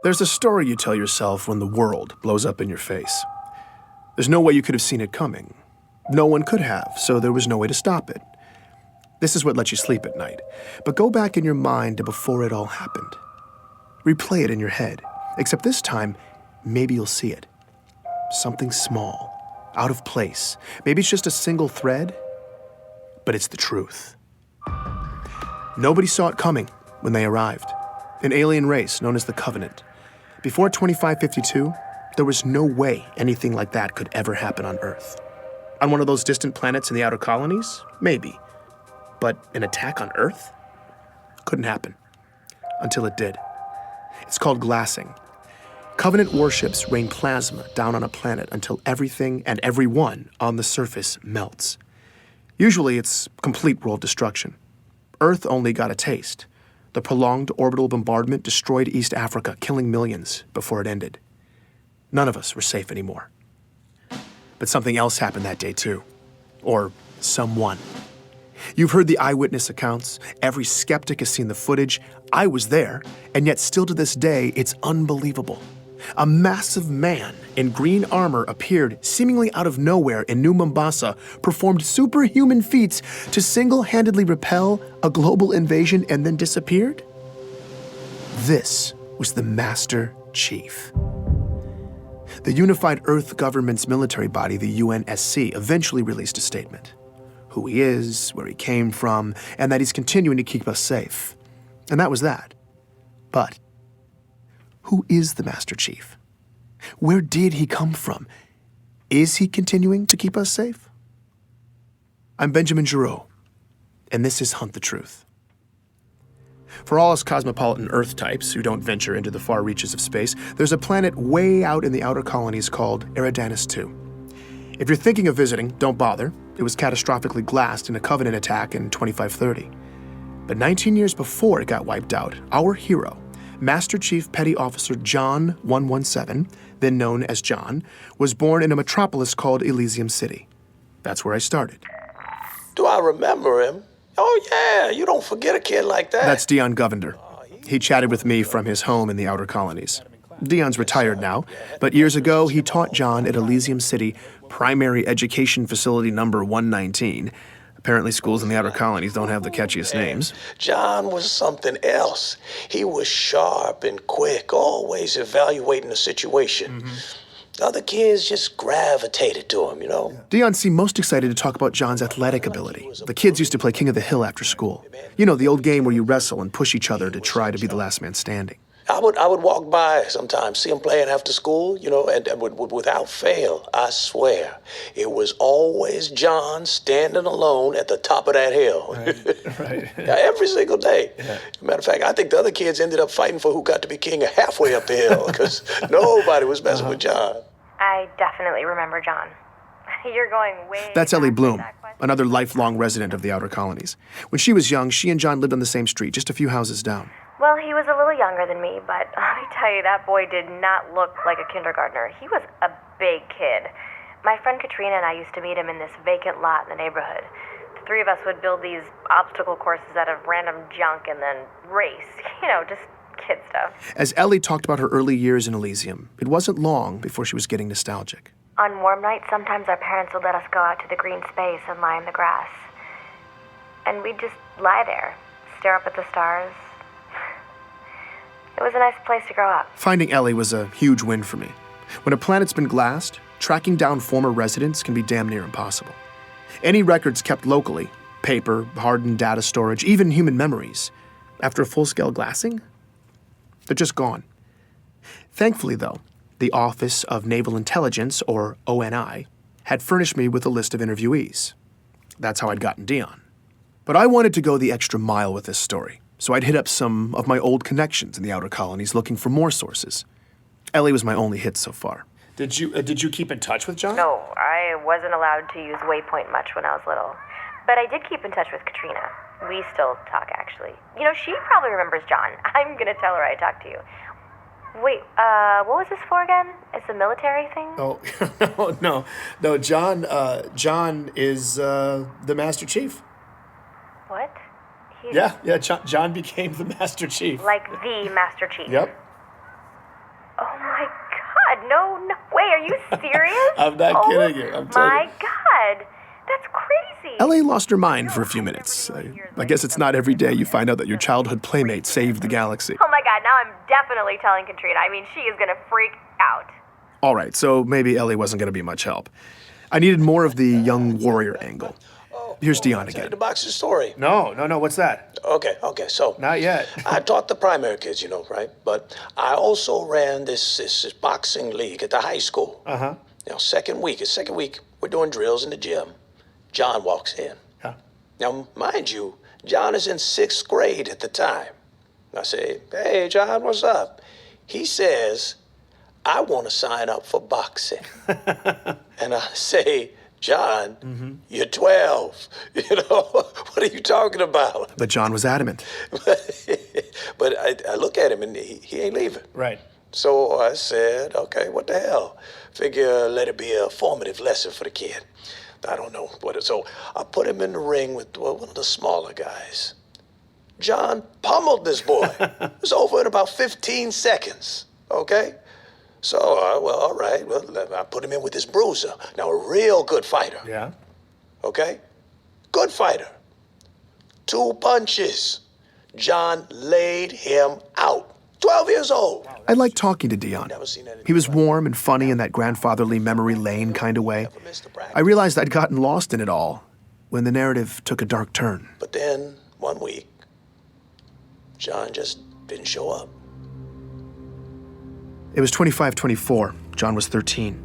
There's a story you tell yourself when the world blows up in your face. There's no way you could have seen it coming. No one could have, so there was no way to stop it. This is what lets you sleep at night. But go back in your mind to before it all happened. Replay it in your head, except this time, maybe you'll see it. Something small, out of place. Maybe it's just a single thread, but it's the truth. Nobody saw it coming when they arrived. An alien race known as the Covenant. Before 2552, there was no way anything like that could ever happen on Earth. On one of those distant planets in the outer colonies? Maybe. But an attack on Earth? Couldn't happen. Until it did. It's called glassing. Covenant warships rain plasma down on a planet until everything and everyone on the surface melts. Usually it's complete world destruction. Earth only got a taste. The prolonged orbital bombardment destroyed East Africa, killing millions before it ended. None of us were safe anymore. But something else happened that day too. Or someone. You've heard the eyewitness accounts. Every skeptic has seen the footage. I was there, and yet still to this day, it's unbelievable. A massive man in green armor appeared seemingly out of nowhere in New Mombasa, performed superhuman feats to single-handedly repel a global invasion and then disappeared? This was the Master Chief. The Unified Earth Government's military body, the UNSC, eventually released a statement. Who he is, where he came from, and that he's continuing to keep us safe. And that was that. But who is the Master Chief? Where did he come from? Is he continuing to keep us safe? I'm Benjamin Giroux, and this is Hunt the Truth. For all us cosmopolitan Earth types who don't venture into the far reaches of space, there's a planet way out in the outer colonies called Eridanus II. If you're thinking of visiting, don't bother. It was catastrophically glassed in a Covenant attack in 2530. But 19 years before it got wiped out, our hero, Master Chief Petty Officer John 117, then known as John, was born in a metropolis called Elysium City. That's where I started. Do I remember him? Oh, yeah, you don't forget a kid like that. That's Dion Govender. He chatted with me from his home in the outer colonies. Dion's retired now, but years ago he taught John at Elysium City Primary Education Facility number 119. Apparently schools in the outer colonies don't have the catchiest names. John was something else. He was sharp and quick, always evaluating the situation. Other kids just gravitated to him, you know? Dion seemed most excited to talk about John's athletic ability. The kids used to play King of the Hill after school. You know, the old game where you wrestle and push each other to try to be the last man standing. I would walk by sometimes, see him playing after school, you know, and without fail, I swear, it was always John standing alone at the top of that hill. Right. Yeah, every single day. Yeah. Matter of fact, I think the other kids ended up fighting for who got to be king halfway up the hill, because nobody was messing with John. I definitely remember John. You're going way That's Ellie back Bloom, to that question. another lifelong resident of the outer colonies. When she was young, she and John lived on the same street, just a few houses down. Well, he was a little younger than me, but let me tell you, that boy did not look like a kindergartner. He was a big kid. My friend Katrina and I used to meet him in this vacant lot in the neighborhood. The three of us would build these obstacle courses out of random junk and then race. You know, just kid stuff. As Ellie talked about her early years in Elysium, it wasn't long before she was getting nostalgic. On warm nights, sometimes our parents would let us go out to the green space and lie in the grass. And we'd just lie there, stare up at the stars. It was a nice place to grow up. Finding Ellie was a huge win for me. When a planet's been glassed, tracking down former residents can be damn near impossible. Any records kept locally, paper, hardened data storage, even human memories, after a full-scale glassing, they're just gone. Thankfully, though, the Office of Naval Intelligence, or ONI, had furnished me with a list of interviewees. That's how I'd gotten Dion. But I wanted to go the extra mile with this story, so I'd hit up some of my old connections in the outer colonies looking for more sources. Ellie was my only hit so far. Did you keep in touch with John? No, I wasn't allowed to use Waypoint much when I was little. But I did keep in touch with Katrina. We still talk, actually. You know, she probably remembers John. I'm gonna tell her I talked to you. Wait, what was this for again? It's a military thing? Oh, no, John is the Master Chief. What? He's Yeah, John became the Master Chief. like the Master Chief. Yep. No way. Are you serious? I'm not Oh, kidding you. I'm telling my you. God. That's crazy. L.A. lost her mind for a few minutes. I guess it's not every day you find out that your childhood playmate saved the galaxy. Oh my God, now I'm definitely telling Katrina. I mean, she is gonna freak out. All right, so maybe Ellie wasn't going to be much help. I needed more of the young warrior angle. Here's Dion Tell you again. the boxing story. No, what's that? Okay, so. Not yet. I taught the primary kids, right? But I also ran this boxing league at the high school. Uh-huh. Second week, we're doing drills in the gym. John walks in. Yeah. Now, mind you, John is in 6th grade at the time. I say, hey, John, what's up? He says, I want to sign up for boxing. And I say, John, you're 12. What are you talking about? But John was adamant. But I look at him and he ain't leaving. Right. So I said, okay, what the hell? Figure let it be a formative lesson for the kid. I don't know what it. So I put him in the ring with one of the smaller guys. John pummeled this boy. It was over in about 15 seconds, okay? So, all right, I put him in with this bruiser. Now, a real good fighter, Yeah. okay? Good fighter. 2 punches. John laid him out. 12 years old. I liked talking to Dion. He was warm and funny in that grandfatherly memory lane kind of way. I realized I'd gotten lost in it all when the narrative took a dark turn. But then, one week, John just didn't show up. It was 25-24. John was 13.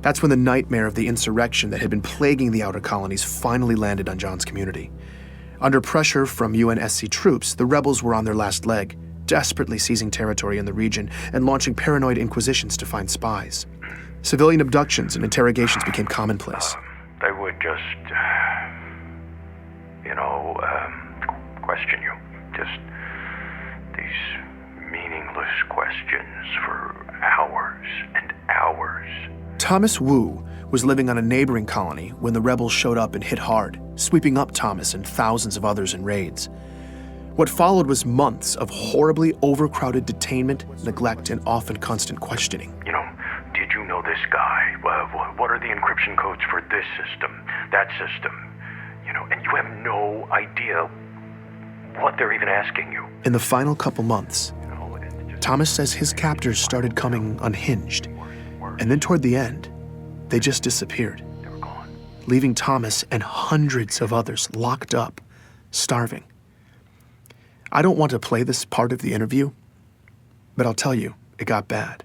That's when the nightmare of the insurrection that had been plaguing the outer colonies finally landed on John's community. Under pressure from UNSC troops, the rebels were on their last leg, desperately seizing territory in the region and launching paranoid inquisitions to find spies. Civilian abductions and interrogations became commonplace. They would just, question you. Just these meaningless questions for hours and hours. Thomas Wu was living on a neighboring colony when the rebels showed up and hit hard, sweeping up Thomas and thousands of others in raids. What followed was months of horribly overcrowded detainment, neglect, and often constant questioning. Did you know this guy? What are the encryption codes for this system, that system? And you have no idea what they're even asking you. In the final couple months, Thomas says his captors started coming unhinged, and then toward the end, they just disappeared, They were gone. leaving Thomas and hundreds of others locked up, starving. I don't want to play this part of the interview, but I'll tell you, it got bad.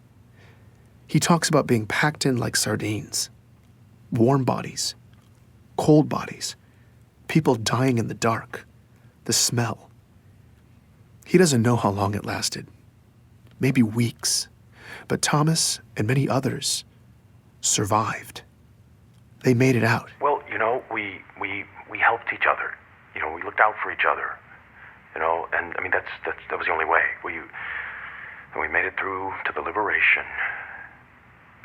He talks about being packed in like sardines, warm bodies, cold bodies, people dying in the dark, the smell. He doesn't know how long it lasted, maybe weeks, but Thomas and many others survived. They made it out. Well, we helped each other. We looked out for each other. And I mean that was the only way. We made it through to the liberation,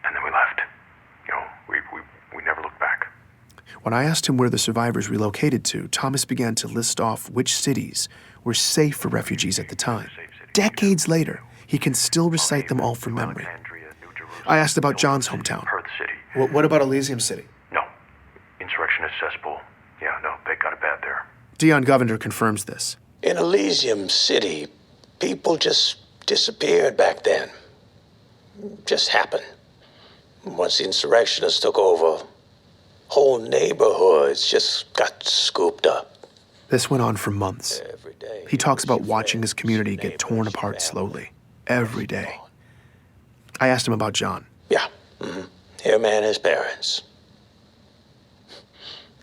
and then we left. We never looked back. When I asked him where the survivors relocated to, Thomas began to list off which cities were safe for refugees at the time. Decades later, he can still recite them all from memory. Alexandria, New Jerusalem, I asked about John's hometown. Perth City. What about Elysium City? No. Insurrectionist cesspool. Yeah, no, they got it bad there. Dion Govender confirms this. In Elysium City, people just disappeared back then. Just happened. Once the insurrectionists took over, whole neighborhoods just got scooped up. This went on for months. Every day. He talks about watching his community get torn apart slowly, every day. I asked him about John. Yeah. Him and his parents.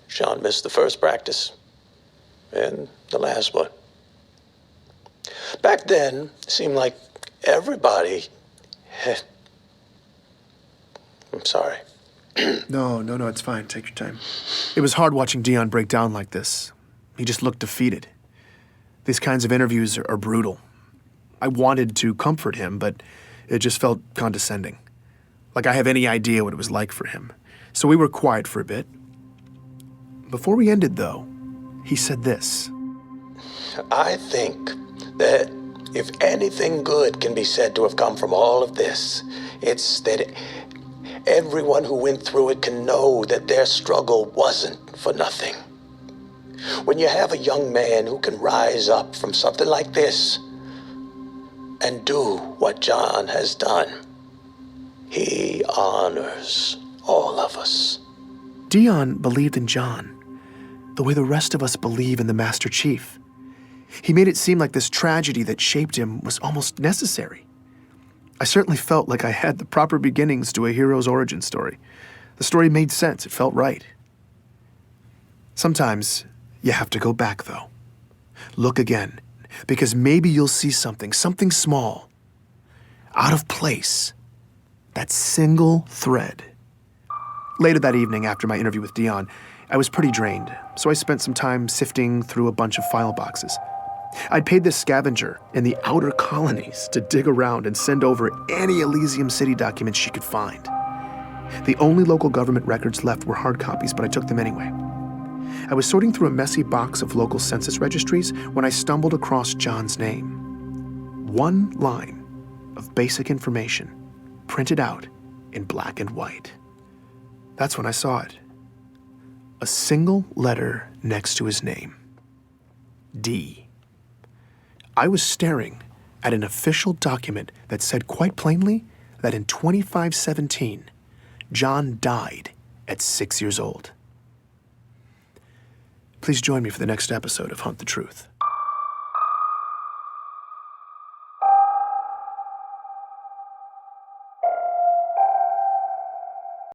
Sean missed the first practice and the last one. Back then, it seemed like everybody had... I'm sorry. No, it's fine. Take your time. It was hard watching Dion break down like this. He just looked defeated. These kinds of interviews are brutal. I wanted to comfort him, but it just felt condescending. Like I have any idea what it was like for him. So we were quiet for a bit. Before we ended, though, he said this. I think that If anything good can be said to have come from all of this, it's that everyone who went through it can know that their struggle wasn't for nothing. When you have a young man who can rise up from something like this and do what John has done, he honors all of us. Dion believed in John the way the rest of us believe in the Master Chief. He made it seem like this tragedy that shaped him was almost necessary. I certainly felt like I had the proper beginnings to a hero's origin story. The story made sense. It felt right. Sometimes you have to go back, though. Look again, because maybe you'll see something small, out of place, that single thread. Later that evening, after my interview with Dion, I was pretty drained, so I spent some time sifting through a bunch of file boxes. I'd paid this scavenger in the outer colonies to dig around and send over any Elysium City documents she could find. The only local government records left were hard copies, but I took them anyway. I was sorting through a messy box of local census registries when I stumbled across John's name. One line of basic information, printed out in black and white. That's when I saw it. A single letter next to his name. D. I was staring at an official document that said quite plainly that in 2517, John died at 6 years old. Please join me for the next episode of Hunt the Truth.